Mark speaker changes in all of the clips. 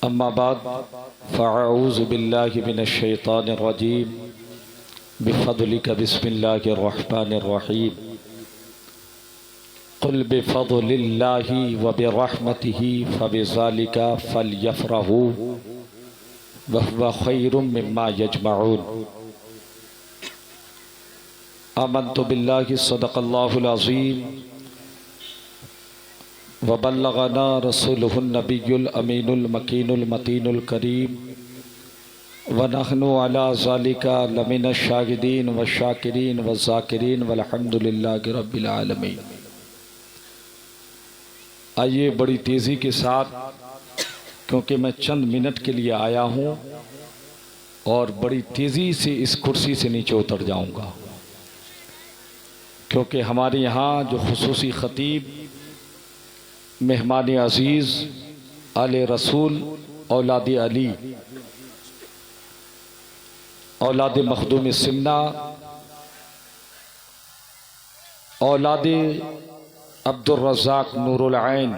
Speaker 1: अम्मा बाद फ़अऊज़ु बिल्लाहि मिनश्शैतानिर्रजीम बिफ़ज़लिका बिस्मिल्लाहिर्रहमानिर्रहीम क़ुल बिफ़ज़लिल्लाहि व बिरहमतिहि फ़बिज़ालिका फ़लयफ़रहू वहुव ख़ैरुम मिम्मा यजमऊन। आमन्तु बिल्लाहि सदक़ल्लाहुल अज़ीम वबल्लगना रसूलुहुन नबियुल अमीनुल मकीनुल मतीनुल करीम व नहनु अला ज़ालिका लमिनश शाहिदीन व शाकिरीन व ज़ाकिरीन वल्हम्दुलिल्लाहि रब्बिल आलमीन। आइए बड़ी तेज़ी के साथ, क्योंकि मैं चंद मिनट के लिए आया हूँ और बड़ी तेज़ी से इस कुर्सी से नीचे उतर जाऊँगा, क्योंकि हमारे यहाँ जो खुसूसी ख़तीब मेहमान अज़ीज़ आले रसूल औलाद अली औलाद मखदूम सिन्ना औलाद अब्दुल रज़्ज़ाक़ नूरुल ऐन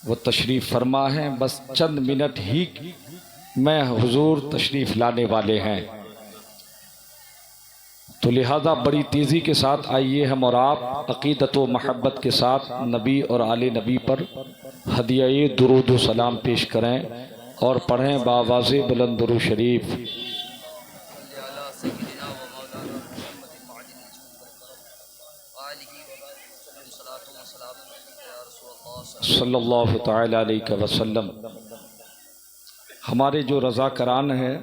Speaker 1: वो तशरीफ़ फरमा हैं। बस चंद मिनट ही मैं हुजूर तशरीफ़ लाने वाले हैं, तो लिहाजा बड़ी तेज़ी के साथ आइए हम और आप अक़ीदत व महब्बत के साथ नबी और आले नबी पर हदिया दुरूद व सलाम पेश करें और पढ़ें बावाज़े बुलंद दुरूद शरीफ। सल्लल्लाहु तआला अलैहि वसल्लम। हमारे जो रज़ाकरान हैं,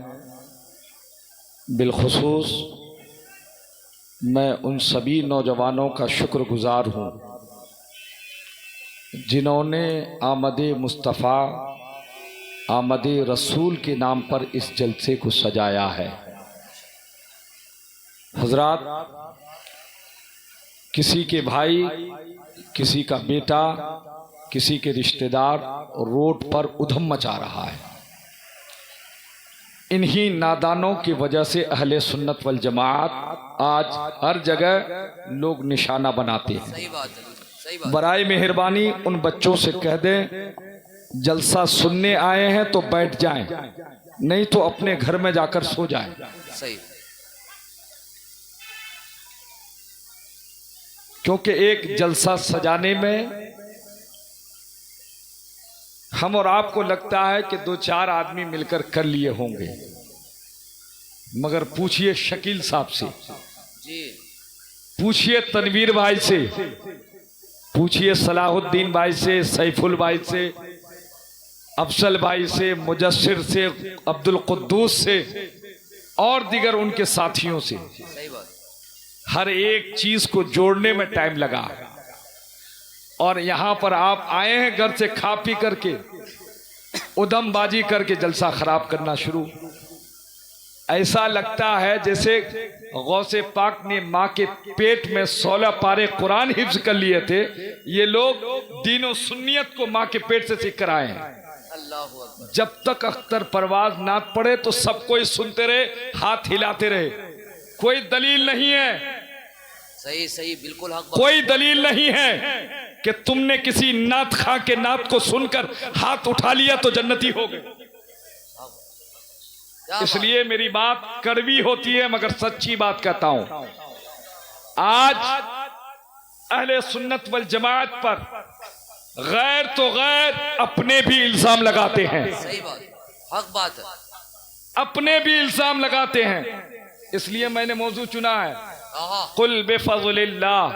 Speaker 1: बिलखुसूस मैं उन सभी नौजवानों का शुक्रगुज़ार हूँ जिन्होंने आमदे मुस्तफ़ा आमदे रसूल के नाम पर इस जलसे को सजाया है। हज़रात, किसी के भाई, किसी का बेटा, किसी के रिश्तेदार रोड पर उधम मचा रहा है। इन्हीं नादानों की वजह से अहले सुन्नत वल जमात आज हर जगह लोग निशाना बनाते हैं।
Speaker 2: सही बात है।
Speaker 1: बराए मेहरबानी उन बच्चों से कह दें, जलसा सुनने आए हैं तो बैठ जाएं, नहीं तो अपने घर में जाकर सो जाएं।
Speaker 2: सही।
Speaker 1: क्योंकि एक जलसा सजाने में हम और आपको लगता है कि दो चार आदमी मिलकर कर लिए होंगे, मगर पूछिए शकील साहब से
Speaker 2: जी,
Speaker 1: पूछिए तनवीर भाई से, पूछिए सलाहुद्दीन भाई से, सैफुल भाई से, अफसल भाई से, मुजस्सिर से, अब्दुल कुद्दूस से और दीगर उनके साथियों से।
Speaker 2: सही बात।
Speaker 1: हर एक चीज को जोड़ने में टाइम लगा और यहां पर आप आए हैं घर से खा पी करके उधमबाजी करके जलसा खराब करना शुरू। ऐसा लगता है जैसे गौसे पाक ने माँ के पेट में 16 पारे कुरान हिफ्ज कर लिए थे। ये लोग दीनो सुन्नियत को माँ के पेट से सीख कर आए हैं।
Speaker 2: अल्लाहु अकबर।
Speaker 1: जब तक अख्तर परवाज ना पड़े तो सब कोई सुनते रहे, हाथ हिलाते रहे। कोई दलील नहीं है,
Speaker 2: सही सही, बिल्कुल हक।
Speaker 1: कोई दलील नहीं है कि तुमने किसी नात खा के नात को सुनकर हाथ उठा लिया तो जन्नती हो गए। इसलिए मेरी बात कड़वी होती है मगर सच्ची बात कहता हूं। आज अहले सुन्नत वल जमात पर गैर तो गैर अपने भी इल्जाम लगाते हैं।
Speaker 2: सही बात, हक बात है।
Speaker 1: अपने भी इल्जाम लगाते हैं। इसलिए मैंने मौजू चुना है, कुल बिफज़लिल्लाह।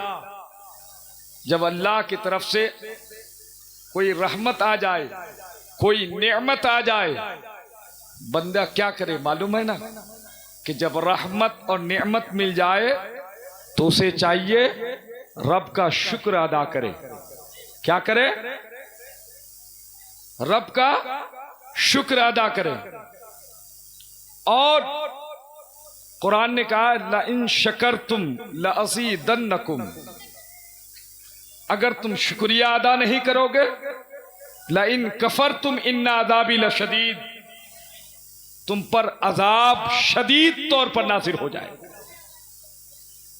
Speaker 1: जब अल्लाह की तरफ से कोई रहमत आ जाए, कोई नेमत आ जाए, बंदा क्या करे मालूम है ना, कि जब रहमत और नेमत मिल जाए तो उसे चाहिए रब का शुक्र अदा करे। क्या करे? रब का शुक्र अदा करे। और कुरान ने कहा ला इन शकरतुम ला अज़ीदन्नकुम, अगर तुम शुक्रिया अदा नहीं करोगे, ला इन कफरतुम इन्ना अज़ाबी लशदीद, तुम पर अजाब शदीद तौर पर नासिर हो जाएगा।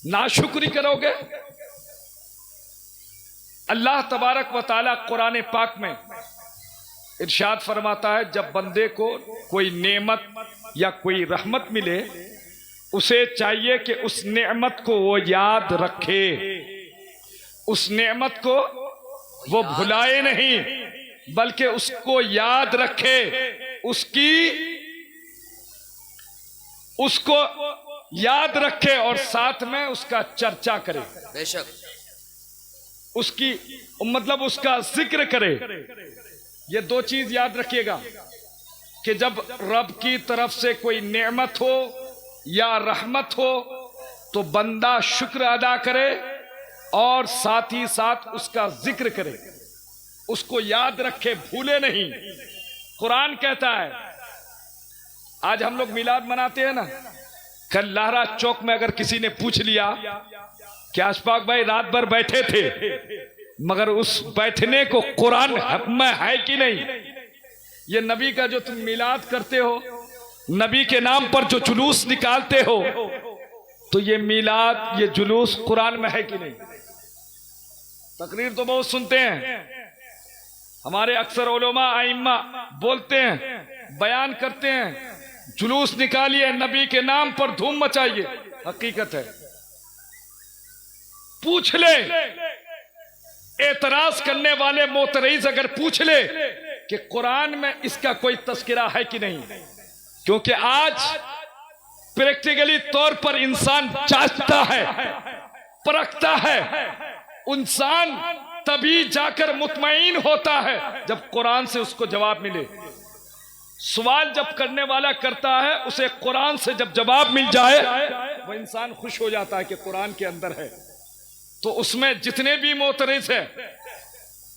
Speaker 1: नाशुक्री करोगे। अल्लाह तबारक व ताला कुरान पाक में इरशाद फरमाता है जब बंदे को कोई नेमत या कोई रहमत मिले उसे चाहिए कि उस नेमत को वो याद रखे, उस नेमत को वो भुलाए नहीं बल्कि उसको याद रखे, उसको याद रखे और साथ में उसका चर्चा करे,
Speaker 2: बेशक
Speaker 1: उसकी मतलब उसका जिक्र करे। ये दो चीज याद रखिएगा कि जब रब की तरफ से कोई नेमत हो या रहमत हो तो बंदा शुक्र अदा करे और साथ ही साथ उसका जिक्र करे, उसको याद रखे, भूले नहीं। कुरान कहता है, आज हम लोग मिलाद मनाते हैं ना, कल लाहरा चौक में अगर किसी ने पूछ लिया कि अशफाक भाई रात भर बैठे थे मगर उस बैठने को कुरान में है कि नहीं, ये नबी का जो तुम मिलाद करते हो, नबी के नाम पर जो जुलूस निकालते हो, तो ये मिलाद ये जुलूस कुरान में है कि नहीं। तकरीर तो बहुत सुनते हैं, हमारे अक्सर उलमा आइम्मा बोलते हैं, बयान करते हैं, जुलूस निकालिए, नबी के नाम पर धूम मचाइए। हकीकत है, पूछ ले, एतराज करने वाले मोतरईज अगर पूछ ले कि कुरान में इसका कोई तस्करा है कि नहीं, क्योंकि आज प्रैक्टिकली तौर पर इंसान जांचता है, परखता है, इंसान तभी जाकर मुतमईन होता है जब कुरान से उसको जवाब मिले। सवाल जब करने वाला करता है उसे कुरान से जब जवाब मिल जाए वो इंसान खुश हो जाता है कि कुरान के अंदर है। तो उसमें जितने भी मोतरिज़ है,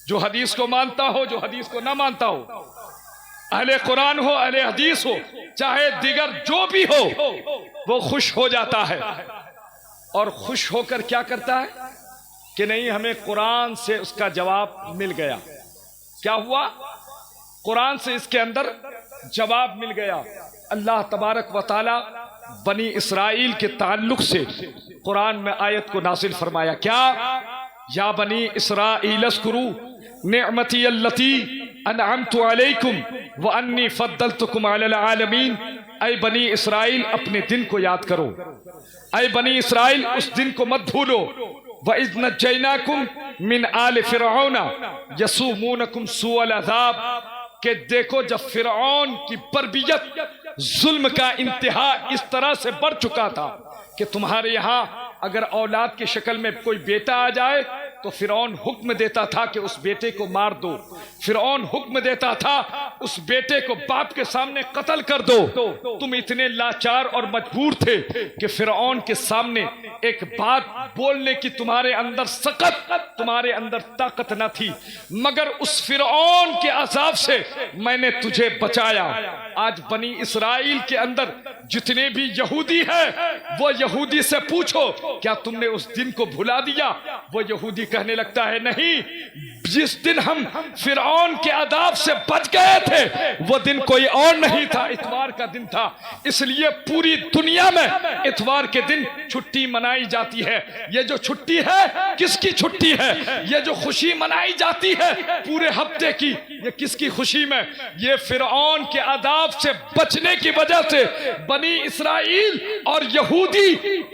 Speaker 1: जो हदीस को मानता हो, जो हदीस को ना मानता हो, अहले कुरान हो, अहले हदीस हो, चाहे दिगर जो भी हो, वो खुश हो जाता है। और खुश होकर क्या करता है कि नहीं, हमें कुरान से उसका जवाब मिल गया। क्या हुआ? कुरान से इसके अंदर जवाब मिल गया। अल्लाह तबारक व तआला बनी इसराइल के ताल्लुक से कुरान में आयत को नासिल फरमाया। क्या? या बनी इसराइल अस्कुरू निअमती अल्लती अनअमतु अलैकुम व अन्नी फद्दलतुकुम अलल आलमीन। ऐ बनी इसराइल, अपने दिन को याद करो। ऐ बनी इसराइल, उस दिन को मत भूलो। व इज़ नज्जयनाकुम मिन आल फिरऔना यसुमूनकुम सुअल अज़ाब, कि देखो जब फिरऔन की बर्बियत, जुल्म का इंतहा इस तरह से बढ़ चुका था कि तुम्हारे यहाँ अगर औलाद की शक्ल में कोई बेटा आ जाए तो फिरौन हुक्म देता था कि उस बेटे को मार दो। फिरौन हुक्म देता था उस बेटे को बाप के सामने कत्ल कर दो। तुम इतने लाचार और मजबूर थे कि फिरौन के सामने एक बात बोलने की तुम्हारे अंदर सकत, तुम्हारे अंदर ताकत न थी, मगर उस फिरौन के अज़ाब से मैंने तुझे बचाया। आज बनी इसराइल के अंदर जितने भी यहूदी हैं, वो यहूदी से पूछो क्या तुमने उस दिन को भुला दिया? वो यहूदी कहने लगता है नहीं, जिस दिन हम फिरौन के अदाब से बच गए थे वो दिन कोई और नहीं था, इतवार का दिन था। इसलिए पूरी दुनिया में इतवार के दिन छुट्टी मनाई जाती है। ये जो छुट्टी है किसकी छुट्टी है? ये जो खुशी मनाई जाती है पूरे हफ्ते की, ये किसकी खुशी में? ये फिरौन के अदाब से बचने की वजह से बनी इसराइल और यहूदी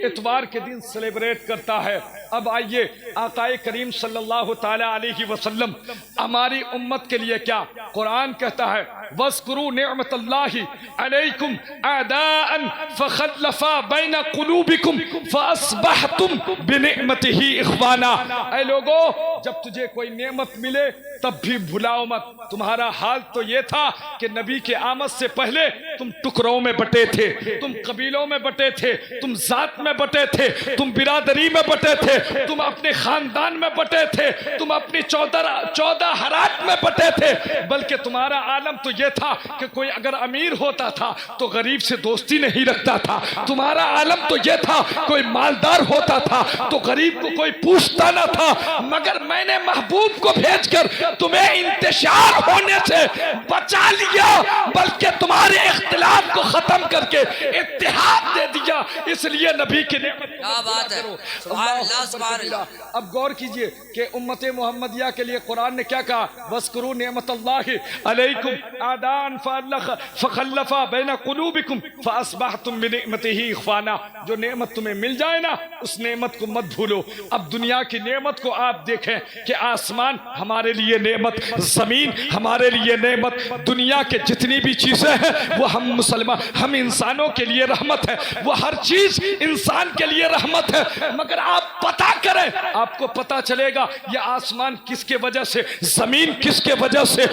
Speaker 1: इतवार के दिन सेलिब्रेट करता है। अब आइए, आकाए करीम सल्लल्लाहु ताला अलैहि वसल्लम हमारी उम्मत के लिए क्या कुरान कहता है? वज़कुरू निअमतल्लाहि अलैकुम अदाअन फखलफा बैन कुलूबिकुम फअस्बहतुम बिनिअमतिही इख्वाना। ऐ लोगो, जब तुझे कोई नेमत मिले तब भी भुलाओ मत। तुम्हारा हाल तो ये था कि नबी के आमद से पहले तुम टुकड़ों में बटे थे, तुम कबीलों में बटे थे, तुम जात में बटे थे, तुम बिरादरी में बटे थे, तुम अपने खानदान में बटे थे, तुम अपनी 14 हरात में बटे थे। बल्कि तुम्हारा आलम तो ये था कि कोई अगर अमीर होता था तो गरीब से दोस्ती नहीं रखता था। तुम्हारा आलम तो ये था कोई मालदार होता था तो गरीब को कोई पूछता ना था। मगर मैंने महबूब को भेजकर तुम्हें इंतशार होने से बचा लिया, बल्कि तुम्हारे इख्तिलाफ को खत्म करके इत्तेहाद दे दिया। क्या, इसलिए नबी की नेमत
Speaker 2: क्या बात है, सुभान अल्लाह, सुभान अल्लाह।
Speaker 1: अब गौर कीजिए कि उम्मत मोहम्मदिया के लिए कुरान ने क्या कहा, वस्कुरू नेमतल्लाहि अलैकुम आदान फखल्लफा बैन कुलूबिकुम फअस्बहतुम बिनिअमतिही इख्वाना। जो नेमत तुम्हें मिल जाए ना, उस नेमत को मत भूलो। अब दुनिया की नेमत को आप देखें कि आसमान हमारे लिए नेमत, जमीन हमारे लिए नेमत, दुनिया के जितनी भी चीजें हैं वो हम मुसलमान, हम इंसानों के लिए रहमत है, वो हर चीज इंसान के लिए रहमत है। मगर आप पता करें, आपको पता चलेगा ये आसमान किसके वजह से, जमीन किसके वजह से,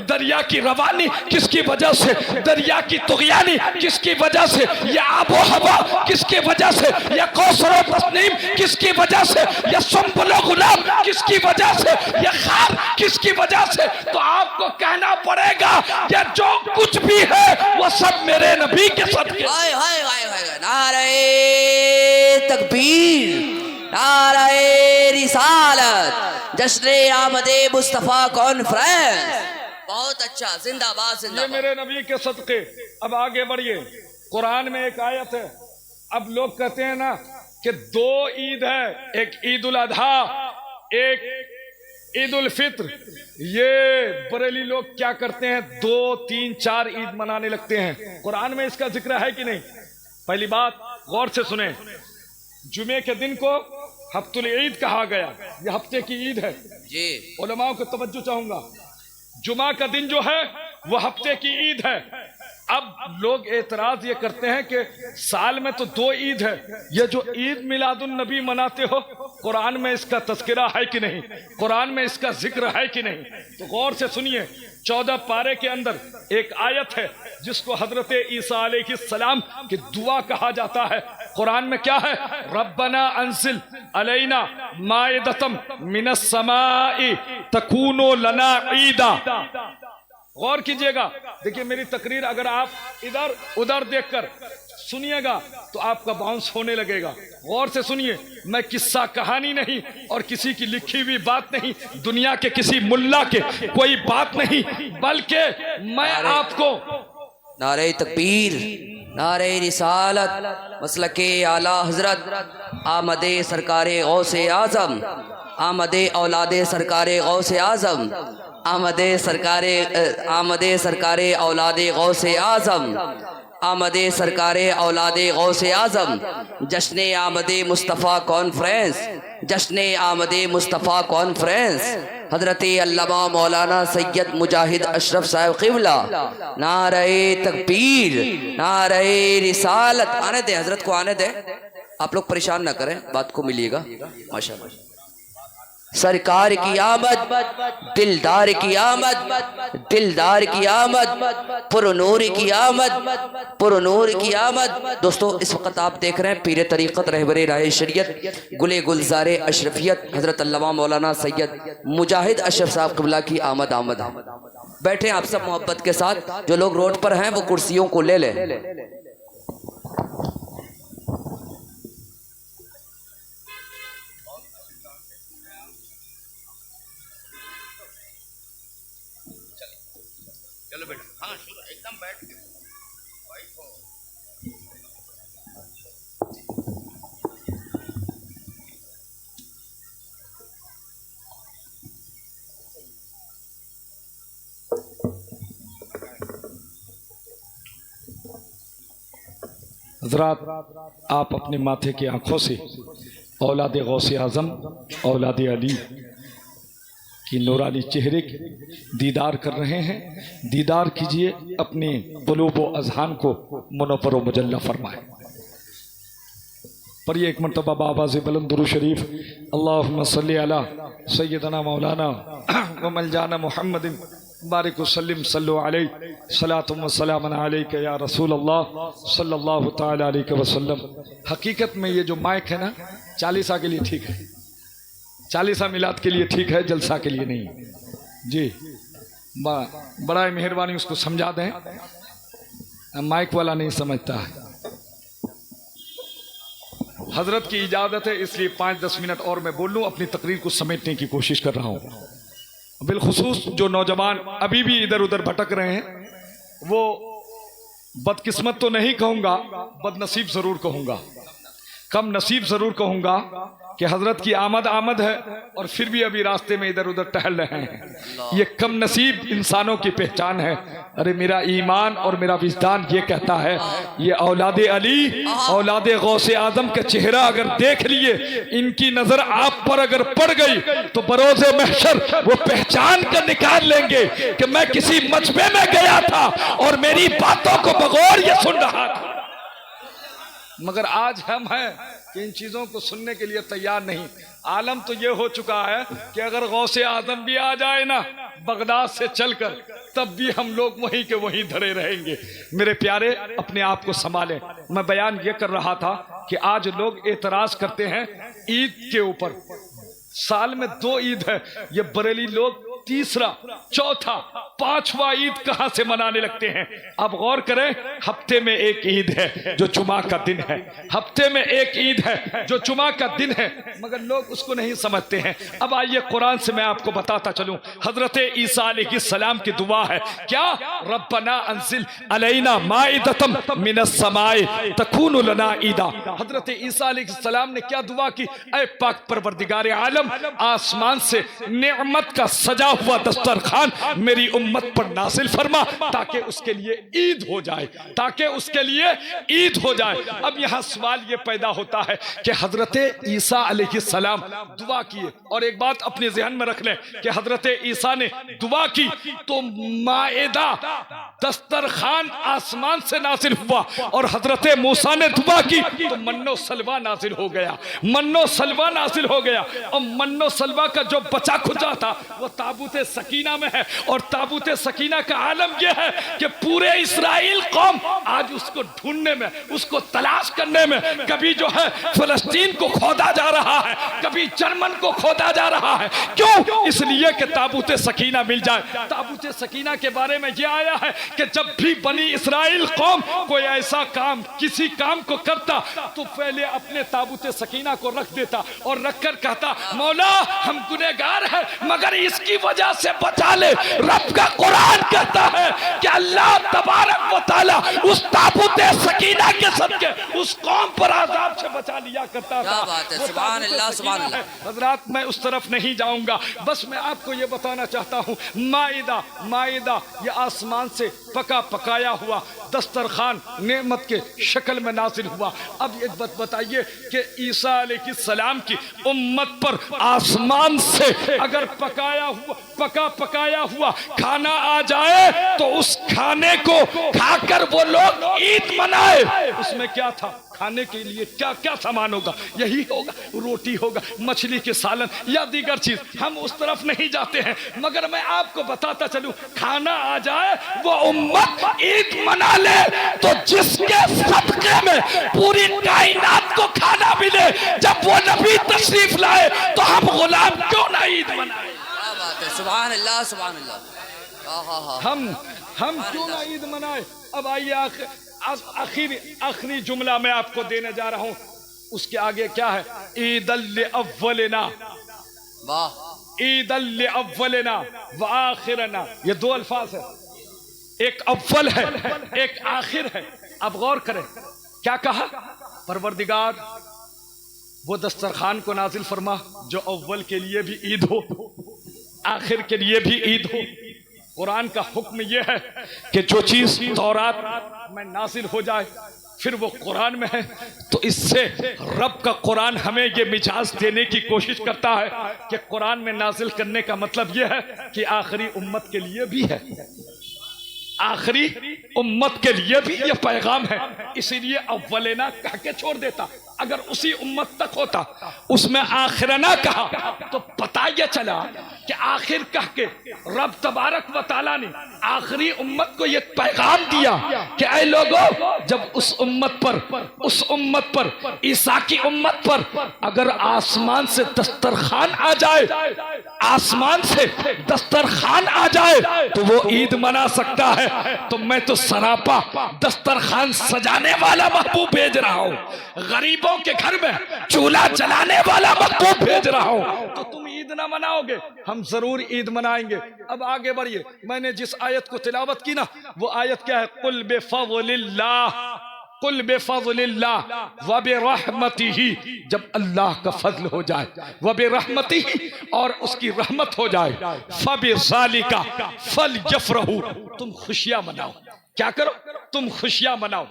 Speaker 1: दरिया की रवानी किसकी वजह से, दरिया की तुगयानी किसकी वजह से, या आबो हवा किसकी वजह से, या कौसर और तस्नीम किसकी वजह से, या सुंबुल और गुलाब किसकी वजह से, या खार किसकी वजह से। तो आपको कहना पड़ेगा कि जो कुछ भी है वो सब मेरे नबी के सदके।
Speaker 2: हाय हाय हाय हाय, नारे तकबीर, नारे रिसालत, जश्न आमदे मुस्तफा कॉन्फ्रेंस। बहुत अच्छा, जिंदाबाद
Speaker 1: ये
Speaker 2: जिंदाबाद।
Speaker 1: मेरे नबी के सदके। अब आगे बढ़िए, कुरान में एक आयत है। अब लोग कहते हैं ना कि दो ईद है, एक ईद उल अधा, एक ईद उल फित्र। ये बरेली लोग क्या करते हैं, 2, 3, 4 ईद मनाने लगते हैं। कुरान में इसका जिक्र है कि नहीं? पहली बात गौर से सुने, जुमे के दिन को हफ्तुल ईद कहा गया, ये हफ्ते की ईद है
Speaker 2: जी।
Speaker 1: उलमाओं को तवज्जो चाहूंगा, जुमा का दिन जो है वो हफ्ते की ईद है। अब लोग एतराज ये करते हैं कि साल में तो 2 ईद है, ये जो ईद मिलादुन नबी मनाते हो, कुरान में इसका तस्करा है कि नहीं, कुरान में इसका जिक्र है कि नहीं? तो गौर से सुनिए, 14 पारे के अंदर एक आयत है जिसको हजरत ईसा अलैहिस्सलाम की दुआ कहा जाता है। कुरान में क्या है, रब्बना अंसिल अलैना माइदतम मिनस समाई तकूनो लना ईदा। गौर कीजिएगा, देखिए मेरी तकरीर अगर आप इधर उधर देखकर सुनिएगा तो आपका बाउंस होने लगेगा। गौर से सुनिए, मैं किस्सा कहानी नहीं और किसी की लिखी हुई बात नहीं, दुनिया के किसी मुल्ला के कोई बात नहीं, बल्कि मैं आपको
Speaker 2: नारे तकबीर, नारे रिसालत, मसलके आला हजरत, आमदे सरकारे गौसे आजम, आमदे औलादे सरकारे गौसे आजम, आमदे सरकारे औलादे गौसे आजम, आमदे सरकारे औलादे गौसे आजम, जश्न आमदे मुस्तफ़ा कॉन्फ्रेंस, जश्न आमदे मुस्तफ़ा कॉन्फ्रेंस, हजरत अल्लामा मौलाना सैयद मुजाहिद अशरफ साहब क़िबला। नारे तकबीर, नारे रिसालत। आने दे, हजरत को आने दे, आप लोग परेशान ना करें, बात को मिलिएगा माशाअल्लाह। सरकार की आमद, दिलदार की आमद, दिलदार की आमद, पुरनूर की आमद, पुरनूर की आमद। दोस्तों, इस वक्त आप देख रहे हैं पीर तरीक़त रहबरे राह शरीयत गुले गुलजारे अशरफियत हजरत अल्लामा मौलाना सैयद मुजाहिद अशरफ साहब क़िबला की आमद आमद। बैठे आप सब मोहब्बत के साथ, जो लोग रोड पर हैं वो कुर्सियों को ले लें।
Speaker 3: चलो बेटा, हाँ एकदम बैठ के
Speaker 1: हजरात, आप अपने माथे की आंखों से औलाद गौसे आज़म, औलाद अली की नूरानी चेहरे की दीदार कर रहे हैं। दीदार कीजिए, अपने क़ुलूब व अज़हान को मुनव्वर व मुजल्ला फरमाए। पर एक मरतबा बाबाज़ बुलंद दुरूद शरीफ, अल्लाहुम्मा सल्ली अला सय्यदना मौलाना व मौलाना मुहम्मदिन बारिक वसल्लिम सल्लु अलैहि सलातुम व सलामुन अलैका या रसूल अल्लाह सल्लल्लाहु तआला अलैहि वसल्लम। हकीकत में ये जो माइक है ना, चालीसा के लिए ठीक है, चालीसा मिलाद के लिए ठीक है, जलसा के लिए नहीं जी। बड़ा मेहरबानी उसको समझा दें, माइक वाला नहीं समझता है। हजरत की इजाज़त है, इसलिए 5-10 मिनट और मैं बोल लूँ, अपनी तकरीर को समेटने की कोशिश कर रहा हूँ। बिलखुसूस जो नौजवान अभी भी इधर उधर भटक रहे हैं, वो बदकिस्मत तो नहीं कहूंगा, बदनसीब जरूर कहूंगा, कम नसीब जरूर कहूंगा कि हजरत की आमद है और फिर भी अभी रास्ते में इधर उधर टहल रहे हैं। ये कम नसीब इंसानों की पहचान है। अरे मेरा ईमान और मेरा विजदान ये कहता है, ये औलादे अली, औलादे गौसे आजम का चेहरा अगर देख लिए, इनकी नजर आप पर अगर पड़ गई तो बरोज़े महशर वो पहचान कर निकाल लेंगे कि मैं किसी मजमे में गया था और मेरी बातों को बगौर ये सुन रहा था। मगर आज हम हैं कि इन चीजों को सुनने के लिए तैयार नहीं। आलम तो ये हो चुका है कि अगर गौसे आजम भी आ जाए ना बगदाद से चलकर, तब भी हम लोग वहीं के वहीं धरे रहेंगे। मेरे प्यारे, अपने आप को संभालें। मैं बयान ये कर रहा था कि आज लोग एतराज करते हैं ईद के ऊपर। साल में 2 ईद है, ये बरेली लोग तीसरा, चौथा, 5वां ईद कहां से मनाने लगते हैं। अब गौर करें, हफ्ते में एक ईद है जो जुमा का दिन है, हफ्ते में एक ईद है जो जुमा का दिन है, मगर लोग उसको नहीं समझते हैं। अब आइए कुरान से मैं आपको बताता चलूं। हजरत ईसा अलैहिस्सलाम की दुआ है क्या? रब्बना अंजिल अलैना माइदतम मिनस समाए तकूनु लना ईदा। हजरत ईसा अलैहिस्सलाम ने क्या दुआ की? ऐ पाक परवरदिगार आलम, आसमान से नेमत का सजा हुआ दस्तरखान मेरी उम्मत पर नासिल फरमा ताकि उसके लिए ईद हो जाए, ताकि उसके लिए ईद हो जाए। अब यहां सवाल यह पैदा होता है कि हजरत ईसा अलैहिस्सलाम दुआ किए, और एक बात अपने ज़हन में रख लें कि हजरत ईसा ने दुआ की तो माएदा दस्तरखान आसमान से नासिल हुआ, और हजरत मूसा ने दुआ की तो मन्नो सलवा नासिल हो गया, मन्नो सलवा नासिल हो गया। और मन्नो सलवा का जो बचा खुचा था वो ताबूत सकीना में है, और ताबूत सकीना का आलम यह है कि पूरे इस्राइल कौम आज उसको ढूंढने में, उसको तलाश करने में, कभी जो है फिलिस्तीन को खोदा जा रहा है, कभी जर्मन को खोदा जा रहा है। क्यों? इसलिए कि ताबूत सकीना मिल जाए। ताबूत सकीना के बारे में यह आया है कि जब भी बनी इस्राइल कौम कोई ऐसा काम, किसी काम को करता तो पहले अपने ताबूत सकीना को रख देता और रखकर कहता, मौला हम गुनहगार हैं मगर इसकी वजह से बचा ले। रब का कुरान कहता है कि अल्लाह तबारक व तआला उस ताबूत सकीना के सदके उस कौम पर आजाब से बचा लिया करता था।
Speaker 2: सुभान अल्लाह, सुभान अल्लाह।
Speaker 1: हजरात, मैं उस तरफ नहीं जाऊंगा, बस मैं आपको ये बताना चाहता हूँ, माइदा, माइदा ये आसमान से पका पकाया हुआ दस्तरखान नेमत के शक्ल में नाजिल हुआ। अब एक बात बताइए कि ईसा अलैहिस्सलाम की उम्मत पर आसमान से अगर पका पकाया हुआ खाना आ जाए तो उस खाने को खाकर वो लोग ईद मनाए। उसमें क्या था? खाने के लिए क्या क्या सामान होगा? यही होगा, रोटी होगा, मछली के सालन या दीगर चीज। हम उस तरफ नहीं जाते हैं, मगर मैं आपको बताता चलूं, खाना आ जाए वो उम्मत ईद मना ले तो जिसके सदके में पूरी कायनात को खाना मिले, जब वो नबी तशरीफ लाए तो हम गुलाम क्यों ना ईद मनाए?
Speaker 2: सुभान अल्लाह, सुभान अल्लाह।
Speaker 1: हम क्यों ना ईद मनाए? अब आइए आखिरी जुमला मैं आपको देने जा रहा हूं, उसके आगे क्या है? ईदल अव्वलना, वाह, ईदल अव्वलना व आखिरना। ये 2 अल्फाज है, एक अव्वल है एक आखिर है। अब गौर करें क्या कहा? परवरदिगार वो दस्तरखान को नाजिल फरमा जो अव्वल के लिए भी ईद हो, आखिर के लिए भी ईद हो। कुरान का हुक्म यह है कि जो चीज तौरात में नाजिल हो जाए फिर वो कुरान में है, तो इससे रब का कुरान हमें ये मिजाज देने की कोशिश करता है कि कुरान में नाजिल करने का मतलब यह है कि आखिरी उम्मत के लिए भी है, आखिरी उम्मत के लिए भी ये पैगाम है। इसीलिए अव्वलना कह के छोड़ देता। अगर उसी उम्मत तक होता, उसमें आखिरना कहा, तो पता यह चला कि आखिर कह के रब तबारक व तआला ने आखिरी उम्मत को यह पैगाम दिया कि ऐ लोगों, जब उस उम्मत पर ईसा की उम्मत पर अगर आसमान से दस्तरखान आ जाए, आसमान से दस्तरखान आ जाए तो वो ईद मना सकता है, तो मैं तो सरापा दस्तरखान सजाने वाला महबूब भेज रहा हूँ, गरीबों के घर में चूल्हा जलाने वाला महबूब भेज रहा हूँ, तो तुम ईद ना मनाओगे, हम जरूर ईद मनाएंगे। अब आगे बढ़िए, मैंने जिस आयत को तिलावत की ना, वो आयत क्या है? कुल बेफज़लिल्लाह, कुल बेफज़लिल्लाह व बिरहमतिही, जब अल्लाह का फजल हो जाए, व बिरहमतिही, और उसकी रहमत हो जाए, फबिज़ालिका फलयफ़रहू, तुम खुशियां मनाओ। क्या करो? तुम खुशियां मनाओ,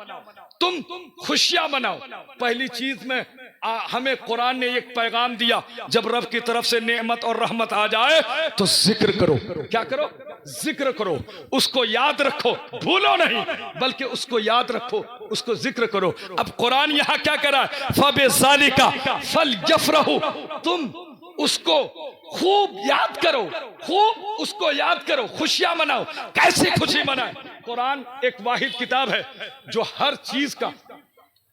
Speaker 1: तुम खुशियां मनाओ। पहली चीज में हमें कुरान ने एक पैगाम दिया, जब रब की तरफ से नेमत और रहमत आ जाए तो जिक्र करो। क्या करो? जिक्र करो, उसको याद रखो, भूलो नहीं, बल्कि उसको याद रखो, उसको जिक्र करो। अब कुरान यहां क्या करा? फबिज़ालिका फलयफ़रहू, तुम उसको खूब याद करो, खूब उसको याद करो, खुशियां मनाओ। कैसे खुशी मनाए? कुरान एक वाहिद किताब है जो हर चीज का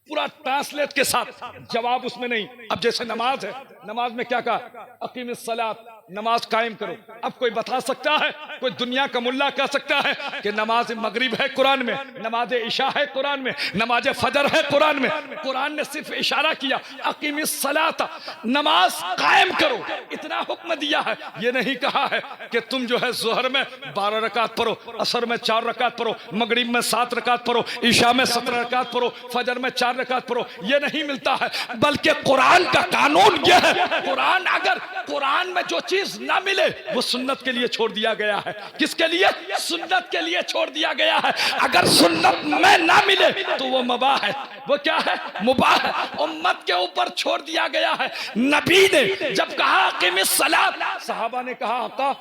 Speaker 1: पूरा ट्रांसलेट के साथ जवाब उसमें नहीं। अब जैसे नमाज है, नमाज में क्या कहा? अकीमिस सलात, नमाज कायम करो। अब कोई बता सकता है, कोई दुनिया का मुल्ला कह सकता है कि नमाज मगरिब है कुरान में, नमाज इशा है कुरान में, नमाज फजर है कुरान में? कुरान ने सिर्फ इशारा किया, अकीमिस सलात, नमाज कायम करो, इतना हुक्म दिया है। ये नहीं कहा है कि तुम जो है जोहर में 12 रकात पढ़ो, असर में 4 रकात पढ़ो, मगरिब में 7 रकात पढ़ो, इशा में 17 रकात पढ़ो, फजर में 4 रकात पढ़ो। ये नहीं मिलता है, बल्कि कुरान का कानून यह है, कुरान अगर कुरान में जो चीज ना मिले वो सुन्नत के लिए छोड़ दिया गया है। किसके लिए? सुन्नत के लिए छोड़ दिया गया है। अगर सुन्नत में ना मिले तो वो मुबाह है। वो क्या है? मुबाह है, उम्मत के ऊपर छोड़ दिया गया है। नबी ने जब कहा क़िमिस सलात, सहाबा ने कहा आका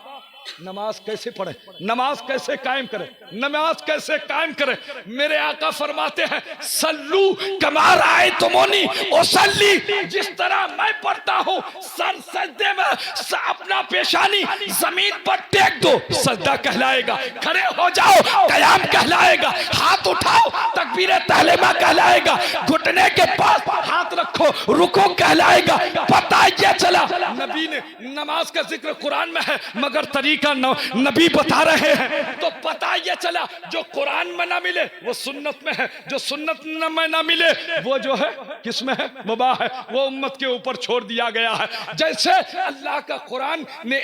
Speaker 1: नमाज कैसे पढ़े, नमाज कैसे कायम करे, नमाज कैसे कायम करे? मेरे आका फरमाते हैं सल्लू कमा रायतुमूनी उसल्ली, जिस तरह मैं पढ़ता हूँ सर सजदे में अपना पेशानी जमीन पर टेक दो, सजदा कहलाएगा, खड़े हो जाओ कयाम कहलाएगा, हाथ उठाओ तकबीर तहलीमा कहलाएगा, घुटने के पास हाथ रखो रुको कहलाएगा। पता ये चला नबी ने नमाज का जिक्र कुरान में है मगर तरीका नबी बता रहे हैं, तो पता ये चला जो कुरान में ना मिले वो सुन्नत में है, जो सुन्नत में ना मिले वो जो है किस में है? मुबाह है, वो उम्मत के ऊपर छोड़ दिया गया है। जैसे अल्लाह का कुरान ने ये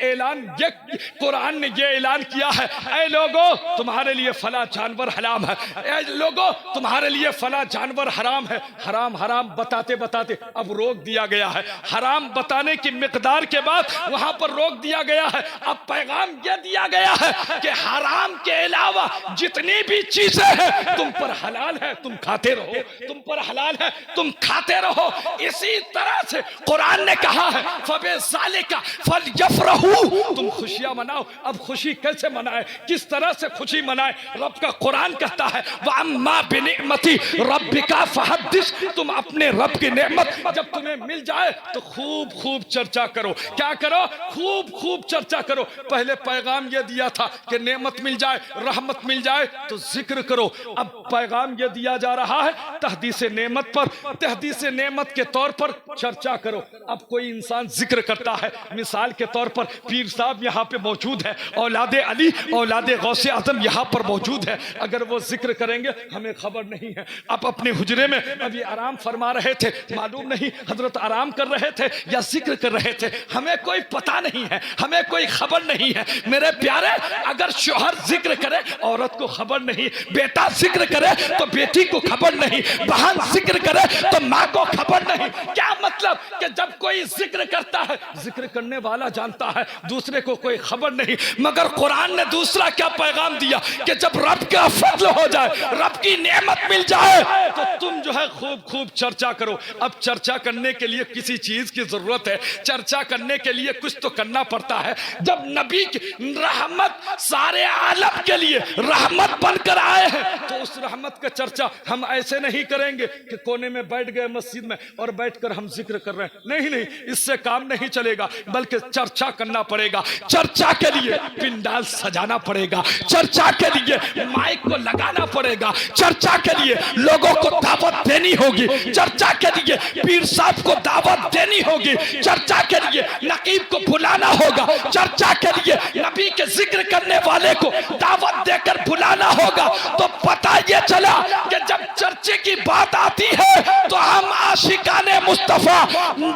Speaker 1: ऐलान किया है, ऐ लोगों तुम्हारे लिए फला जानवर हराम है, ऐ लोगों तुम्हारे लिए फला जानवर हराम है। हराम हराम बताते बताते अब रोक दिया गया है, हराम बताने की मिकदार के बाद वहां पर रोक दिया गया है। अब पैगाम यह दिया गया है कि हराम के अलावा जितनी भी चीजें हैं तुम पर हलाल है, तुम खाते रहो, तुम पर हलाल है, तुम खाते रहो। इसी तरह से कुरान ने कहा है फबिज़ालिका फलयफ़रहू, तुम खुशियां मनाओ। अब खुशी कैसे मनाए, किस तरह से खुशी मनाए? रब का कुरान कहता है वअम्मा बिनिअमति रब्बिका फहद्दिस, तुम अपने रब की नेमत जब तुम्हें मिल जाए तो खूब खूब चर्चा करो। क्या करो? खूब खूब चर्चा करो। पहले पैगाम यह दिया था कि नेमत मिल जाए, रहमत मिल जाए तो जिक्र करो। अब पैगाम यह दिया जा रहा है तहदीस नेमत पर, तहदीस नेमत के तौर पर चर्चा करो। अब कोई इंसान जिक्र करता है, मिसाल के तौर पर पीर साहब यहाँ पे मौजूद है, औलादे अली औलादे गौसे आजम यहाँ पर मौजूद है, अगर वो जिक्र करेंगे हमें खबर नहीं है। अब अपने हुजरे में अभी आराम फरमा रहे थे, मालूम नहीं हजरत आराम कर रहे थे या जिक्र कर रहे थे, हमें कोई पता नहीं है, हमें कोई खबर नहीं है। मेरे प्यारे, अगर शोहर जिक्र करे औरत को खबर नहीं, बेटा जिक्र करे तो बेटी को खबर नहीं, बहन जिक्र करे तो माँ को खबर नहीं। क्या मतलब कि जब कोई जिक्र करता है जिक्र करने वाला जानता है, दूसरे को कोई खबर नहीं। मगर कुरान ने दूसरा क्या पैगाम दिया कि जब रब का फजल हो जाए, रब की नेमत मिल जाए तो तुम जो है खूब खूब चर्चा करो। अब चर्चा करने के लिए किसी चीज की जरूरत है, चर्चा करने के लिए कुछ तो करना पड़ता है। जब नबी की रहमत सारे आलम के लिए रहमत बनकर आए हैं, तो उस रहमत का चर्चा हम ऐसे नहीं करेंगे कि कोने में बैठ गए मस्जिद में और बैठकर हम जिक्र कर रहे हैं। नहीं नहीं, इससे काम नहीं चलेगा, बल्कि चर्चा करना पड़ेगा। चर्चा के लिए पिंडाल सजाना पड़ेगा, चर्चा के लिए माइक को लगाना पड़ेगा, चर्चा के लिए लोगों को दावत देनी होगी, चर्चा के लिए पीर साहब को दावत देनी होगी, चर्चा के लिए नकीब को बुलाना होगा, चर्चा के लिए नबी के जिक्र करने वाले को दावत देकर बुलाना होगा। तो पता ये चला कि जब चर्चे की बात आती है तो हम आशिकाने मुस्तफा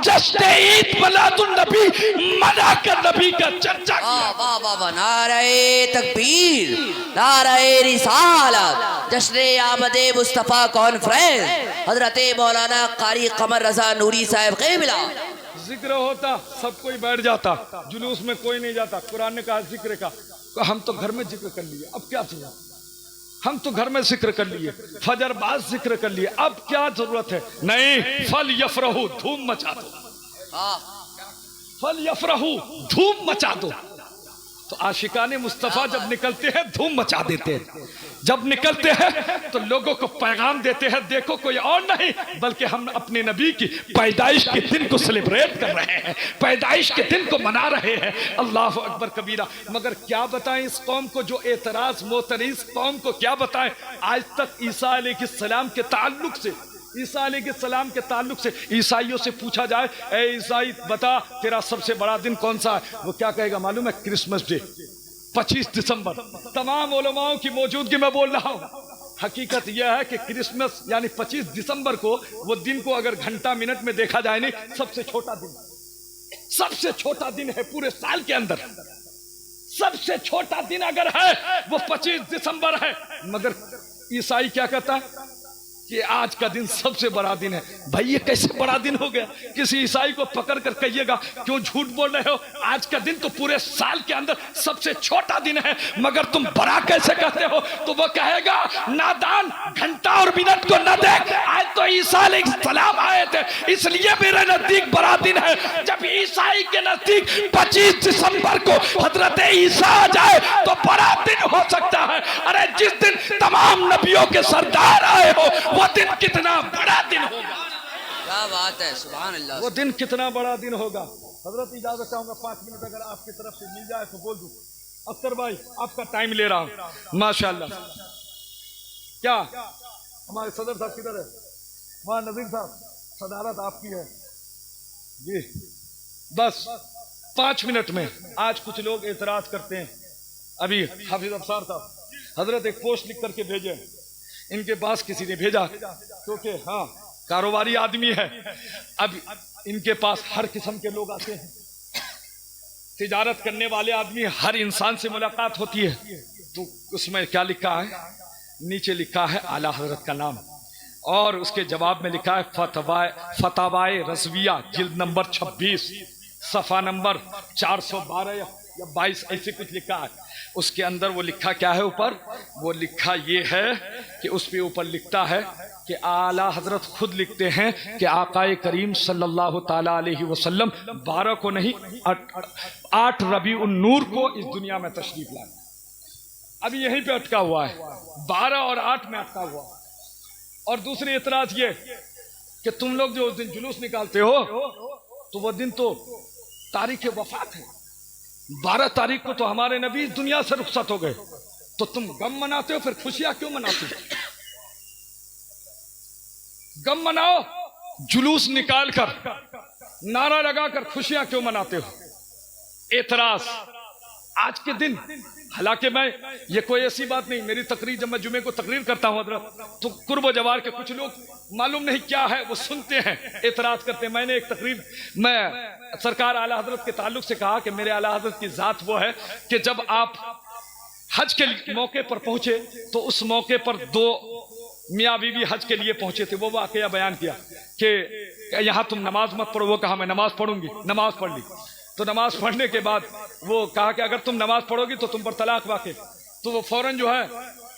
Speaker 1: जश्न ईद मिलादुन नबी मना कर नबी का चर्चा किया।
Speaker 2: वाह वाह वाह, नारे तकबीर, नारे रिसालत, जश्न आमदे मुस्तफा कॉन्फ्रेंस, हजरत मौलाना कारी कमर रजा नूरी साहब क़िबला।
Speaker 1: जिक्र होता सब कोई बैठ जाता, जुलूस में कोई नहीं जाता। कुरान ने कहा जिक्र का, तो हम तो घर में जिक्र कर लिए, अब क्या चाहिए? हम तो घर में जिक्र कर लिए, फजर बाद जिक्र कर लिए, अब क्या जरूरत है? नहीं, फल यफरहू, धूम मचा दो, फल यफरहू, धूम मचा दो। तो आशिकाने मुस्तफा जब निकलते हैं धूम मचा देते हैं, जब निकलते हैं तो लोगों को पैगाम देते हैं, देखो कोई और नहीं बल्कि हम अपने नबी की पैदाइश के दिन को सेलिब्रेट कर रहे हैं, पैदाइश के दिन को मना रहे हैं। अल्लाह अकबर कबीरा। मगर क्या बताएं इस कौम को, जो एतराज मोतरीज कौम को क्या बताएं? आज तक ईसा अलैहिस्सलाम के ताल्लुक से, ईसा अलैहिस्सलाम के ताल्लुक से ईसाइयों से पूछा जाए, ए ईसाई बता तेरा सबसे बड़ा दिन कौन सा है? वो क्या कहेगा मालूम है? क्रिसमस डे, 25 दिसंबर। तमाम उलमाओं की मौजूदगी में बोल रहा हूँ। हकीकत यह है कि क्रिसमस यानी 25 दिसंबर को, वो दिन को अगर घंटा मिनट में देखा जाए, नहीं, सबसे छोटा दिन, सबसे छोटा दिन है पूरे साल के अंदर। सबसे छोटा दिन अगर है वो 25 दिसंबर है। मगर ईसाई क्या कहता है कि आज का दिन सबसे बड़ा दिन है। भाई ये कैसे बड़ा दिन हो गया? किसी ईसाई को पकड़ कर कहिएगा क्यों झूठ बोल रहे हो, आज का दिन तो पूरे साल के अंदर सबसे छोटा दिन है, मगर तुम बड़ा कैसे कहते हो? तो वो कहेगा नादान, घंटा और मिनट को न देख, आज तो ईसा अलैहिस्सलाम आए थे इसलिए मेरे नजदीक बड़ा दिन है। जब ईसाई के नजदीक 25 दिसंबर को हजरत ईसा आ जाए तो बड़ा दिन हो सकता है। अरे जिस दिन तमाम नबियों के सरदार आए हो वो दिन कितना बड़ा दिन होगा।
Speaker 2: क्या बात है, सुभान अल्लाह।
Speaker 1: वो दिन कितना बड़ा दिन होगा। हजरत इजाजत चाहूंगा 5 मिनट अगर आपकी तरफ से मिल जाए तो बोल दूं। अख्तर भाई आपका टाइम ले रहा हूं। माशाल्लाह। क्या हमारे सदर साहब किधर है? वहां नजीर साहब, सदारत आपकी है जी। बस 5 मिनट में। आज कुछ लोग एतराज करते हैं। अभी हाफिज अफसार साहब हजरत एक पोस्ट लिख करके भेजे, इनके पास किसी ने भेजा क्योंकि हाँ कारोबारी आदमी है। अब इनके पास हर किस्म के लोग आते हैं, तिजारत करने वाले आदमी, हर इंसान से मुलाकात होती है। तो उसमें क्या लिखा है? नीचे लिखा है आला हजरत का नाम, और उसके जवाब में लिखा है फतवाए रज़विया जिल्द नंबर 26 सफ़ा नंबर 412 या 22 ऐसे कुछ लिखा है। उसके अंदर वो लिखा क्या है? ऊपर वो लिखा ये है कि उस पे ऊपर लिखता है कि आला हजरत खुद लिखते हैं कि आकाए करीम सल्लल्लाहु ताला अलैहि वसल्लम 12 को नहीं 8 रबीउन नूर को इस दुनिया में तशरीफ लाए। अभी यहीं पे अटका हुआ है, 12 और 8 में अटका हुआ। और दूसरी एतराज ये कि तुम लोग जो उस दिन जुलूस निकालते हो तो वो दिन तो तारीख वफात है। 12 तारीख को तो हमारे नबी इस दुनिया से रुखसत हो गए, तो तुम गम मनाते हो, फिर खुशियां क्यों मनाते हो? गम मनाओ, जुलूस निकाल कर, नारा लगाकर खुशियां क्यों मनाते हो? एतराज आज के दिन। हालांकि मैं ये कोई ऐसी बात नहीं, मेरी तकरीर जब मैं जुमे को तकरीर करता हूं हजरत, तो कुर्ब जवार के कुछ लोग मालूम नहीं क्या है वो सुनते हैं, एतराज करते हैं। मैंने एक तकरीर मैं सरकार आला हजरत के ताल्लुक से कहा कि मेरे आला हजरत की जात वो है कि जब आप हज के मौके पर पहुंचे तो उस मौके पर 2 मियाँ बीवी हज के लिए पहुंचे थे। वो वाकया बयान किया कि यहाँ तुम नमाज मत पढ़ो। वो कहा मैं नमाज पढ़ूंगी, नमाज पढ़ ली। तो नमाज पढ़ने के बाद वो कहा कि अगर तुम नमाज पढ़ोगी तो तुम पर तलाक वाक़। तो वो फौरन जो है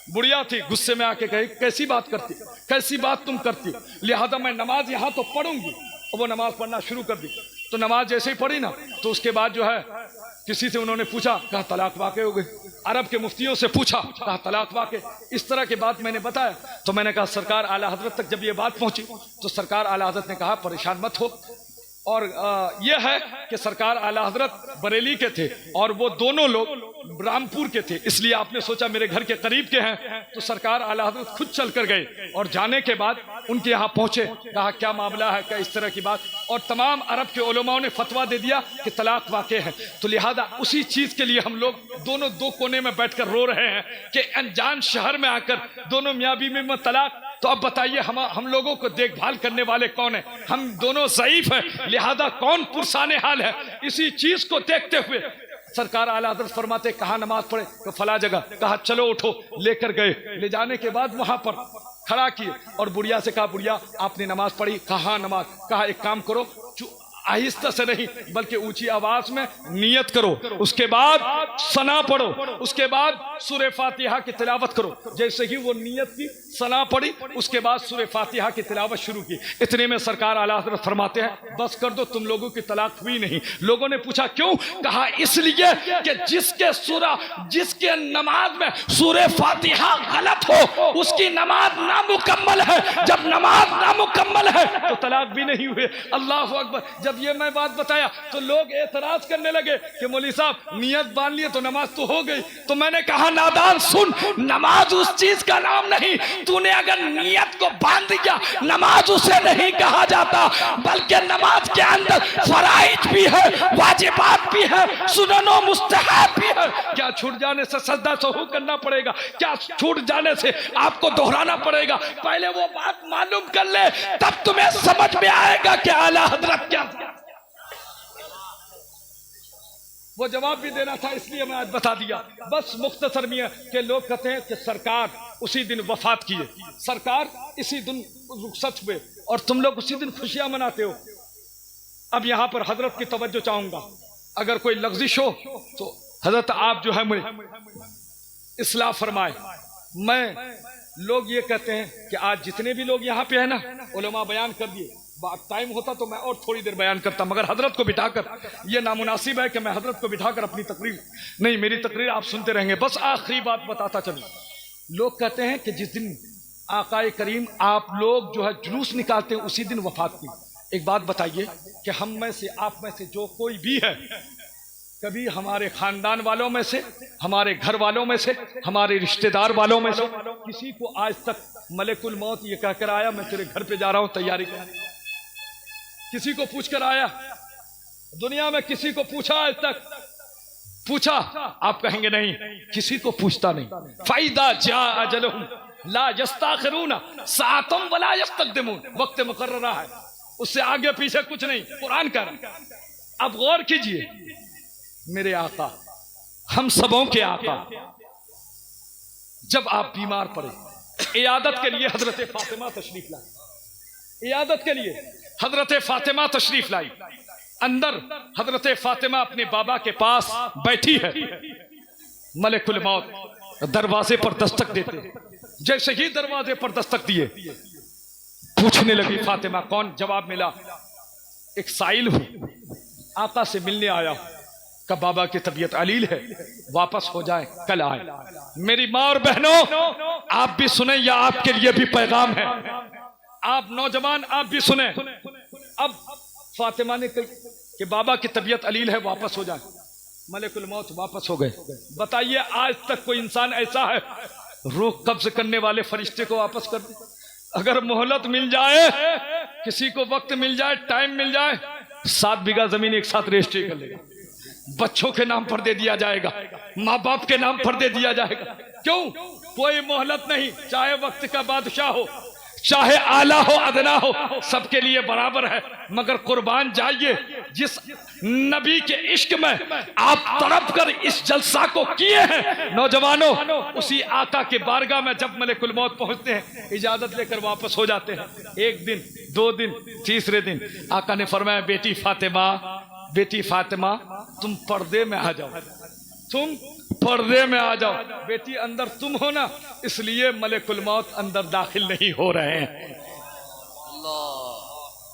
Speaker 1: बुढ़िया थी, गुस्से में आके कही कैसी बात करती, कैसी बात तुम करती, लिहाजा मैं नमाज यहाँ तो पढ़ूंगी। और वो नमाज पढ़ना शुरू कर दी। तो नमाज जैसे ही पढ़ी ना तो उसके बाद जो है किसी से उन्होंने पूछा, कहा तलाक वाक़ हो गई। अरब के मुफ्तियों से पूछा, कहा तलाक वाक़ इस तरह की बात मैंने बताया, तो मैंने कहा सरकार आला हजरत तक जब ये बात पहुंची तो सरकार आला हजरत ने कहा परेशान मत हो। और यह है कि सरकार आला हजरत बरेली के थे और वो दोनों लोग रामपुर के थे, इसलिए आपने सोचा मेरे घर के करीब के हैं, तो सरकार आला हजरत खुद चल कर गए और जाने के बाद उनके यहाँ पहुंचे, कहा क्या मामला है, क्या इस तरह की बात, और तमाम अरब के उलमाओं ने फतवा दे दिया कि तलाक वाक़े है। तो लिहाजा उसी चीज के लिए हम लोग दोनों दो कोने में बैठकर रो रहे हैं कि अनजान शहर में आकर दोनों मियाँ बीवी में तलाक। तो अब बताइए हम लोगों को देखभाल करने वाले कौन है? हम दोनों ज़ईफ हैं, लिहाजा कौन पुरसाने हाल है? इसी चीज को देखते हुए सरकार आला हज़रत फरमाते कहाँ नमाज पढ़े, तो फला जगह, कहा चलो उठो, लेकर गए। ले जाने के बाद वहां पर खड़ा किए और बुढ़िया से कहा बुढ़िया आपने नमाज पढ़ी? कहा नमाज। कहा एक काम करो, आहिस्ता से नहीं बल्कि ऊंची आवाज में नियत करो, उसके बाद सना पढ़ो, उसके बाद सूरह फातिहा की तिलावत करो। जैसे ही वो नियत की, सना पढ़ी, उसके बाद सूरह फातिहा की तिलावत शुरू की। इतने में सरकार आला हज़रत फरमाते हैं बस कर दो, तुम लोगों की तलाक हुई नहीं। लोगों ने पूछा क्यों? कहा इसलिए कि जिसके नमाज में सूरह फातिहा गलत हो उसकी नमाज नामुकम्मल है। जब नमाज नामुकम्मल है तो तलाक भी नहीं हुए। अल्लाह अकबर। जब ये मैं बात बताया तो लोग एतराज करने लगे कि मौलवी साहब नियत बांध लिए तो नमाज तो हो गई। तो मैंने कहा नादान सुन, नमाज उस चीज का नाम नहीं, तूने अगर नियत को बांध दिया नमाज उसे नहीं कहा जाता, बल्कि नमाज के अंदर फराइज भी है, वाजिबात भी है, सुननो मुस्तहब भी है। क्या छूट जाने से सजदा सहू करना पड़ेगा? क्या छूट जाने से आपको दोहराना पड़ेगा? पहले वो बात मालूम कर ले, तब तुम्हें समझ में आएगा कि आला हज़रत क्या। वो जवाब भी देना था इसलिए मैं आज बता दिया। बस मुख्तसर में के लोग कहते हैं कि सरकार उसी दिन वफात किए, सरकार इसी दिन रुखसत हुए और तुम लोग उसी दिन खुशियां मनाते हो। अब यहां पर हजरत की तवज्जो चाहूंगा, अगर कोई लफ्जिश हो तो हजरत आप जो है मुझे इस्लाह फरमाए। लोग ये कहते हैं कि आज जितने भी लोग यहाँ पे है ना, उलमा बयान कर दिए, टाइम होता तो मैं और थोड़ी देर बयान करता, मगर हजरत को बिठाकर ये नामुनासिब है कि मैं हजरत को बिठाकर अपनी तकरीर नहीं, मेरी तकरीर आप सुनते रहेंगे। बस आखिरी बात बताता चलूं, लोग कहते हैं कि जिस दिन आकाए करीम आप लोग जो है जुलूस निकालते हैं उसी दिन वफात की। एक बात बताइए कि हम में से, आप में से जो कोई भी है, कभी हमारे खानदान वालों में से, हमारे घर वालों में से, हमारे रिश्तेदार वालों में से किसी को आज तक मलकुल मौत ये कहकर आया मैं तेरे घर पे जा रहा हूं तैयारी कर? किसी को पूछकर आया? दुनिया में किसी को पूछा आज तक? पूछा? आप कहेंगे नहीं, किसी को पूछता नहीं। फायदा जा अजलहुम ला यस्ताखिरून सातम वला यस्तक़दिमून, वक्त मुकर्ररा है, उससे आगे पीछे कुछ नहीं, कुरान का। अब गौर कीजिए, मेरे आका, हम सबों के आका, जब आप बीमार पड़े, इयादत के लिए हजरत फातिमा तशरीफ लाई, इयादत के लिए हजरत फातिमा तशरीफ लाई। अंदर हजरत फातिमा अपने बाबा के पास बैठी है, मलकुल मौत दरवाजे पर दस्तक देते, जैसे ही दरवाजे पर दस्तक दिए पूछने लगी फातिमा कौन? जवाब मिला एक साइल हूं, आका से मिलने आया हूं, का बाबा की तबीयत अलील है, वापस हो जाए, कल आए। मेरी माँ और बहनों, आप भी सुने, या आपके लिए भी पैगाम है, आप नौजवान आप भी सुने। अब फातिमा ने कही कि बाबा की तबीयत अलील है, वापस हो जाए। मलकुल मौत वापस हो गए। बताइए आज तक कोई इंसान ऐसा है रूह कब्ज करने वाले फरिश्ते को वापस कर दे? अगर मोहलत मिल जाए, किसी को वक्त मिल जाए, टाइम मिल जाए, 7 बीघा जमीन एक साथ रजिस्ट्री कर लेगा, बच्चों के नाम पर दे दिया जाएगा, माँ बाप के नाम पर दे दिया जाएगा। क्यों? कोई मोहलत नहीं, चाहे वक्त का बादशाह हो, चाहे आला हो अदना हो, सबके लिए बराबर है। मगर कुर्बान जाइए, जिस नबी के इश्क में आप तड़प कर इस जलसा को किए हैं नौजवानों, उसी आका के बारगाह में जब मलकुल मौत पहुंचते हैं, इजाजत लेकर वापस हो जाते हैं। 1 दिन, 2 दिन, तीसरे दिन आका ने फरमाया बेटी फातिमा, बेटी फातिमा तुम पर्दे में आ जाओ, तुम पर्दे में आ जाओ। बेटी अंदर तुम हो ना, इसलिए मलकुल मौत अंदर दाखिल नहीं हो रहे हैं।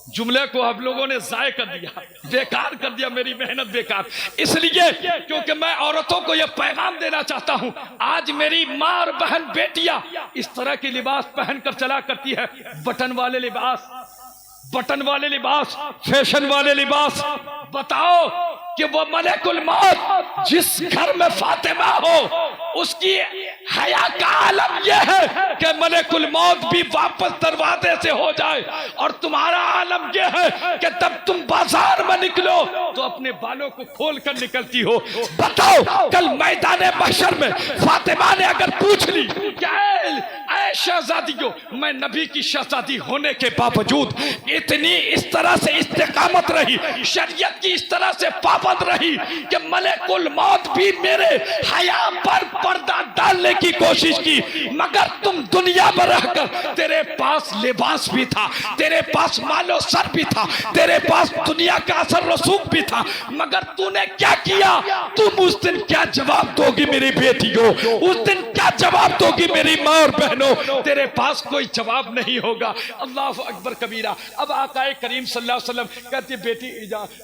Speaker 1: जुमले को आप लोगों ने जाय कर दिया, बेकार कर दिया, मेरी मेहनत बेकार। इसलिए क्योंकि मैं औरतों को यह पैगाम देना चाहता हूं, आज मेरी माँ और बहन बेटियां इस तरह के लिबास पहनकर चला करती है, बटन वाले लिबास, बटन वाले लिबास, फैशन वाले लिबास। बताओ कि वो मलकुल मौत जिस घर में फातिमा हो उसकी हया का आलम यह है कि मलकुल मौत भी वापस दरवाजे से हो जाए, और तुम्हारा आलम यह है कि तब तुम बाजार में निकलो तो अपने बालों को खोल कर निकलती हो। बताओ कल मैदान महशर में फातिमा ने अगर पूछ ली क्या शहजादियों, मैं नबी की शहजादी होने के बावजूद इतनी इस तरह से इस्तेकामत रही, शरीयत की इस तरह से पाबंद रही कि मलकुल मौत भी मेरे हया पर पर्दा डालने की कोशिश की, मगर तुम दुनिया में रहकर तेरे पास लिबास भी था, तेरे पास मालो सर भी था, तेरे पास दुनिया का असर रसूख भी था, मगर तूने क्या किया? तुम उस दिन क्या जवाब दोगी मेरी बेटियों? उस दिन क्या जवाब दोगी मेरी माँ और बहनों? तेरे पास कोई जवाब नहीं होगा। अल्लाह अकबर कबीरा। अब आकाए करीम सल्लल्लाहु अलैहि वसल्लम कहती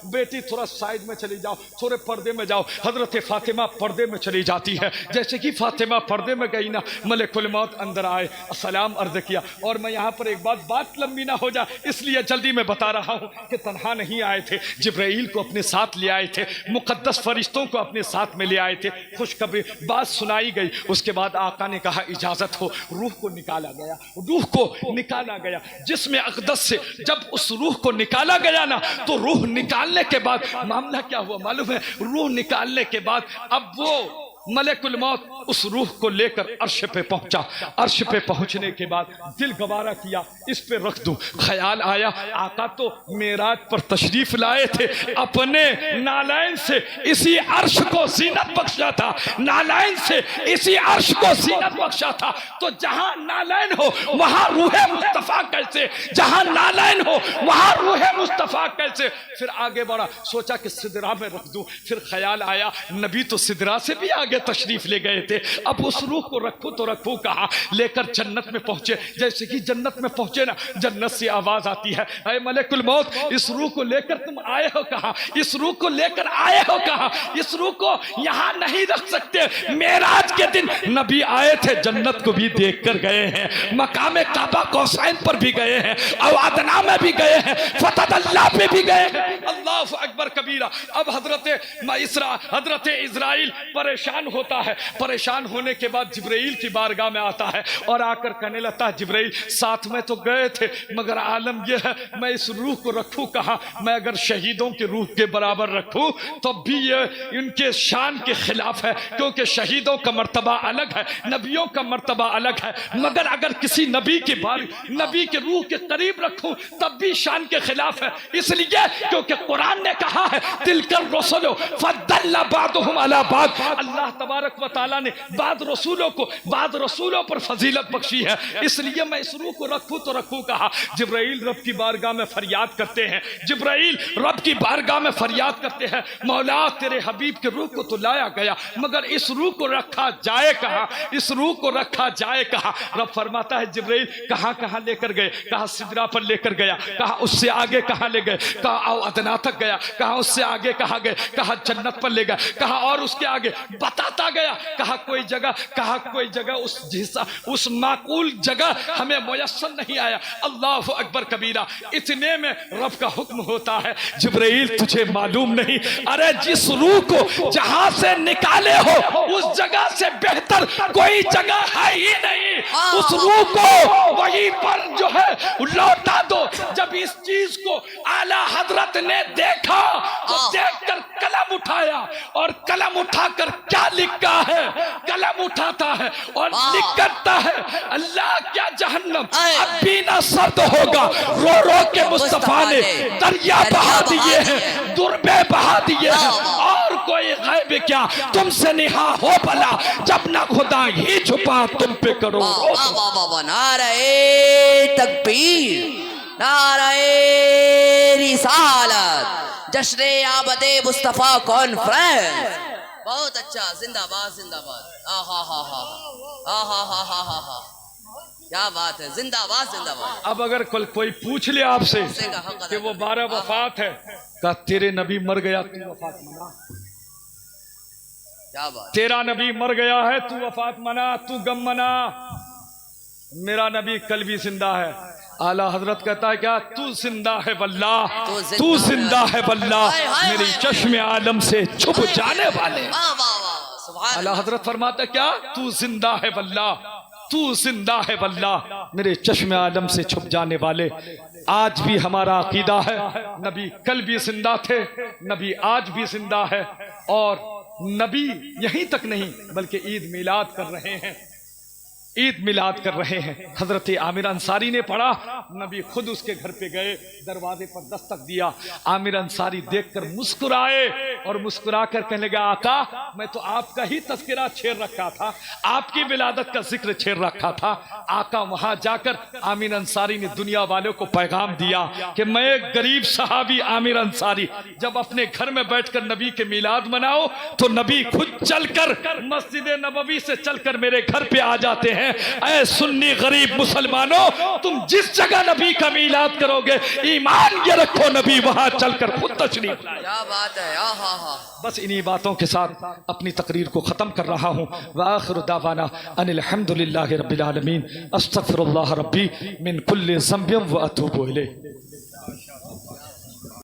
Speaker 1: बेटी थोड़ा साइड में चली जाओ, थोड़े पर्दे में जाओ। हजरत फातिमा पर्दे में चली जाती है। जैसे कि फातिमा पर्दे में गई ना, मलकुल मौत अंदर आए, सलाम अर्ज किया। और मैं यहाँ पर एक बात लंबी ना हो जाए इसलिए जल्दी में बता रहा हूँ कि तन्हा नहीं आए थे, जिब्राइल को अपने साथ ले आए थे, मुकद्दस फरिश्तों को अपने साथ में ले आए थे। खुशखबरी बात सुनाई गई। उसके बाद आका ने कहा इजाजत हो। रूह को निकाला गया, रूह को निकाला गया जिसमें अक़दस से। जब उस रूह को निकाला गया ना, तो रूह निकालने के बाद मामला क्या हुआ मालूम है? रूह निकालने के बाद अब वो मलकुल मौत उस रूह को लेकर अर्श पे पहुंचा। अर्श पे पहुंचने के बाद दिल गवारा किया इस पे रख दूं। ख्याल आया आका तो मेराज पर तशरीफ लाए थे, अपने नालैन से इसी अर्श को जीनत बख्शा था, नालैन से इसी अर्श को जीनत बख्शा था। तो जहां नालैन हो वहां रूह मुस्तफा कैसे, जहां नालैन हो वहां रूह मुस्तफा कैसे? फिर आगे बढ़ा, सोचा कि सिदरा में रख दूं। फिर ख्याल आया नबी तो सिदरा से भी आगे तशरीफ ले गए थे, अब उस रूह को रखूं तो रखूं कहां? लेकर जन्नत में पहुंचे। जैसे कि जन्नत में पहुंचे ना, जन्नत से आवाज आती है, ऐ मलकुल मौत, इस रूह को लेकर तुम आए हो कहां? इस रूह को लेकर आए हो कहां? इस रूह को यहां नहीं रख सकते। मेराज के दिन नबी आए थे, जन्नत को भी देख कर गए हैं, मकाम काबा कौसैन पर भी गए हैं, अवादना में भी गए हैं, फतह पे भी गए हैं। अल्लाह अकबर कबीरा। अब हजरत इजराइल परेशान होता है। परेशान होने के बाद जिब्राइल की बारगाह में आता है और आकर कहने लगता है जिब्राइल साथ में तो गए थे, मगर आलम यह है मैं इस रूह को रखूं कहां? मैं अगर शहीदों के रूह के बराबर रखूं तो भी ये इनके शान के खिलाफ है, क्योंकि शहीदों का मर्तबा अलग है, नबियों का मर्तबा अलग है। मगर अगर किसी नबी के रूह के करीब रखूं तब भी शान के खिलाफ है। इसलिए क्योंकि कुरान ने कहा है तिलकर रसूलो फद्दलना बादुहुम अला बाद, अल्लाह तबारक व तआला ने बाद रसूलों पर फजीलत बख्शी है। इसलिए मैं इस रूह को रखूं तो रखूं कहा? जिब्राइल रब की बारगाह में फरियाद करते हैं, जिब्राइल रब की बारगाह में फरियाद करते हैं, मौला तेरे हबीब के रूह को तो लाया गया, मगर इस रूह को रखा जाए कहां? इस रूह को रखा जाए कहां? रब फरमाता है जिब्राइल कहां लेकर गए? कहा सिदरा पर लेकर गया। कहा उससे आगे कहां ले गए? कहा आओ अदना तक गया। कहा उससे आगे कहां गए? कहा जन्नत पर ले गए। कहा और उसके आगे बताता गया। कहा कोई जगह उस माकूल जगह हमें मुयस्सर नहीं आया। अल्लाह अकबर कबीरा। इतने में रब का हुक्म होता है जिब्राइल तुझे मालूम नहीं, अरे जिस रूह को जहां से निकाले हो उस जगह से बेहतर कोई जगह है ही नहीं, उस रूह को वहीं पर जो है लौटा दो। जब इस चीज को आला हजरत ने देखा तो देखकर कलम उठाया, और कलम उठाकर क्या लिखा है? कलम उठाता है और लिख करता है अल्लाह क्या जहन्नम अब भी ना सर्द होगा। रो रो के मुस्तफा ने दरिया बहा दिए हैं, दुर्बे बहा दिए हैं, और कोई गैब क्या तुमसे निहा हो भला, जब ना खुदा ही छुपा तुम पे करो।
Speaker 2: नारे तकबीर, नारे रिसालत, जश्न आमदे मुस्तफा कॉन्फ्रेंस। बहुत अच्छा, जिंदाबाद जिंदाबाद। क्या बात है, जिंदाबाद जिंदाबाद।
Speaker 1: अब अगर कोई पूछ ले आपसे
Speaker 2: का हक अदा
Speaker 1: कि वो 12 वफात है, का तेरे नबी मर गया तू वफात मना,
Speaker 2: क्या बात।
Speaker 1: तेरा नबी मर गया है तू वफात मना, तू गम मना, मेरा नबी कल भी जिंदा है। आला हजरत कहता है क्या, तू जिंदा है वल्लाह, तू जिंदा है वल्लाह, मेरी चश्मे आलम से छुप जाने वाले।
Speaker 2: वाह वाह वाह, सुभान
Speaker 1: आला हजरत फरमाता क्या, तू जिंदा है वल्लाह, तू जिंदा है वल्लाह, मेरे चश्मे आलम से छुप जाने वाले। आज भी हमारा अकीदा है, नबी कल भी जिंदा थे, नबी आज भी जिंदा है, और नबी यहीं तक नहीं बल्कि ईद मिलाद कर रहे हैं, ईद मिलाद कर रहे हैं। हजरत आमिर अंसारी ने पढ़ा, नबी खुद उसके घर पे गए, दरवाजे पर दस्तक दिया, आमिर अंसारी देखकर मुस्कुराए और मुस्कुरा कर कहने लगा, आका मैं तो आपका ही तस्करा छेड़ रखा था, आपकी विलादत का जिक्र छेड़ रखा था। आका वहां जाकर आमिर अंसारी ने दुनिया वालों को पैगाम दिया कि मैं एक गरीब सहाबी आमिर अंसारी जब अपने घर में बैठकर नबी के मिलाद मनाओ तो नबी खुद चलकर मस्जिद नबवी से चलकर मेरे घर पे आ जाते हैं। ऐ सुन्नी गरीब मुसलमानों, तुम जिस जगह नबी का मिलाद करोगे ईमान ये रखो नबी वहां चलकर खुद तशरीफ लाए।
Speaker 2: क्या बात है। आहा,
Speaker 1: बस इन्हीं बातों के साथ अपनी तकरीर को खत्म कर रहा हूं। व आखिरु दावाना अनिल हम्दुलिल्लाहि रब्बिल आलमीन, अस्तगफिरुल्लाह रब्बी मिन कुल्लि ज़ंबिन व अतूबु इलैह।